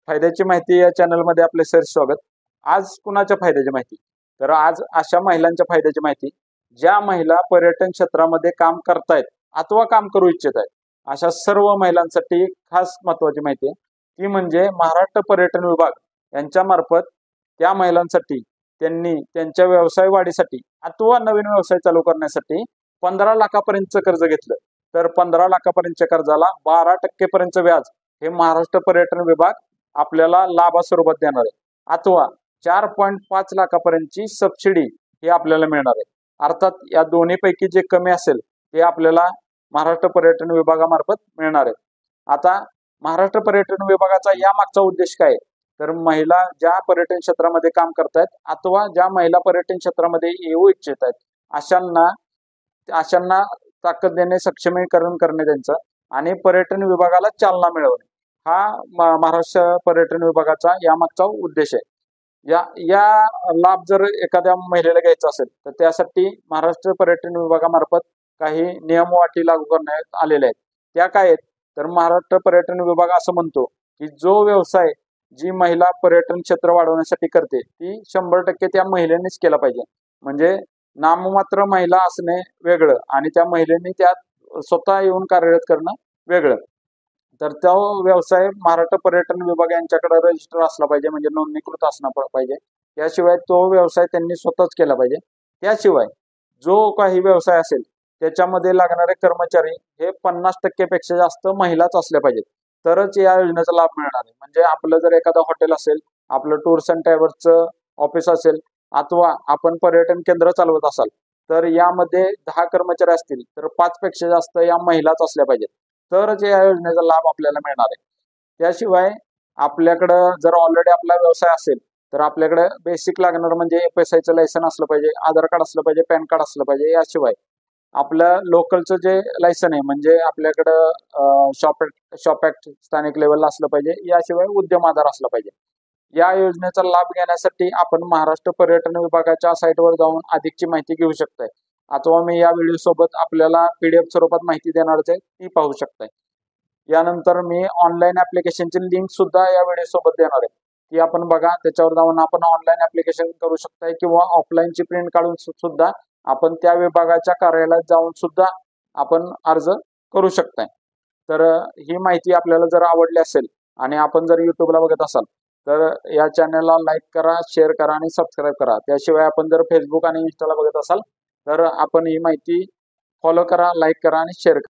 फायद्याची माहिती या चॅनलमध्ये आपले सर स्वागत. आज कुणाच्या फायद्याची माहिती? तर आज अशा महिलांच्या फायद्याची माहिती ज्या महिला पर्यटन क्षेत्रामध्ये काम करतायत अथवा काम करू इच्छित आहेत अशा सर्व महिलांसाठी खास महत्वाची माहिती आहे. ती म्हणजे महाराष्ट्र पर्यटन विभाग यांच्या मार्फत त्या महिलांसाठी त्यांनी त्यांच्या व्यवसाय वाढीसाठी अथवा नवीन व्यवसाय चालू करण्यासाठी 15 लाखापर्यंतचं कर्ज घेतलं तर 15 लाखापर्यंतच्या कर्जाला 12% पर्यंत व्याज हे महाराष्ट्र पर्यटन विभाग आपल्याला लाभास्वरूपात देणार आहे अथवा 4.5 लाखापर्यंतची सबसिडी ही आपल्याला मिळणार आहे. अर्थात या दोन्हीपैकी जे कमी असेल ते आपल्याला महाराष्ट्र पर्यटन विभागामार्फत मिळणार आहे. आता महाराष्ट्र पर्यटन विभागाचा या मागचा उद्देश काय? तर महिला ज्या पर्यटन क्षेत्रामध्ये काम करतायत अथवा ज्या महिला पर्यटन क्षेत्रामध्ये येऊ इच्छित आहेत अशांना ताकद देणे, सक्षमीकरण करणे त्यांचं आणि पर्यटन विभागाला चालना मिळवणे हा महाराष्ट्र पर्यटन विभागाचा यामागचा उद्देश आहे. या लाभ जर एखाद्या महिलेला घ्यायचा असेल तर त्यासाठी महाराष्ट्र पर्यटन विभागामार्फत काही नियम व अटी लागू करण्यात आलेले आहेत. त्या काय आहेत? तर महाराष्ट्र पर्यटन विभाग असं म्हणतो की जो व्यवसाय जी महिला पर्यटन क्षेत्र वाढवण्यासाठी करते ती 100% त्या महिलेनेच केला पाहिजे. म्हणजे नाममात्र महिला असणे वेगळं आणि त्या महिलेने त्यात स्वतः येऊन कार्यरत करणं वेगळं. तर तो व्यवसाय महाराष्ट्र पर्यटन विभाग यांच्याकडे रजिस्टर असला पाहिजे, म्हणजे नोंदणीकृत असणं पाहिजे. त्याशिवाय तो व्यवसाय त्यांनी स्वतःच केला पाहिजे. त्याशिवाय जो काही व्यवसाय असेल त्याच्यामध्ये लागणारे कर्मचारी हे 50% पेक्षा जास्त महिलाच असल्या पाहिजेत तरच या योजनेचा लाभ मिळणार आहे. म्हणजे आपलं जर एखादं हॉटेल असेल, आपलं टूर्स अँड ट्रॅव्हल्सचं ऑफिस असेल अथवा आपण पर्यटन केंद्र चालवत असाल तर यामध्ये 10 कर्मचारी असतील तर 5 पेक्षा जास्त या महिलाच असल्या पाहिजेत तरच या योजनेचा लाभ आपल्याला मिळणार आहे. त्याशिवाय आपल्याकडं जर ऑलरेडी आपला व्यवसाय असेल तर आपल्याकडे बेसिक लागणार म्हणजे FSIचं लायसन असलं पाहिजे, आधार कार्ड असलं पाहिजे, पॅन कार्ड असलं पाहिजे. याशिवाय आपलं लोकलचं जे लायसन आहे म्हणजे आपल्याकडं शॉप ऍक्ट स्थानिक लेवलला असलं पाहिजे. याशिवाय उद्यम आधार असला पाहिजे. या योजनेचा लाभ घेण्यासाठी आपण महाराष्ट्र पर्यटन विभागाच्या साईटवर जाऊन अधिकची माहिती घेऊ शकताय अथवा मी या व्हिडिओ सोबत आपल्याला PDF स्वरूपात माहिती देणारच आहे, ती पाहू शकताय. यानंतर मी ऑनलाईन ऍप्लिकेशनची लिंक सुद्धा या व्हिडिओ सोबत देणार आहे, ती आपण बघा. त्याच्यावर जाऊन आपण ऑनलाईन ऍप्लिकेशन करू शकताय किंवा ऑफलाईनची प्रिंट काढून सुद्धा आपण त्या विभागाच्या कार्यालयात जाऊन सुद्धा आपण अर्ज करू शकताय. तर ही माहिती आपल्याला जर आवडली असेल आणि आपण जर युट्यूबला बघत असाल तर या चॅनलला लाईक करा, शेअर करा आणि सबस्क्राईब करा. त्याशिवाय आपण जर फेसबुक आणि इंस्टाला बघत असाल तर आपण ही माहिती फॉलो करा, लाईक करा आणि शेअर करा.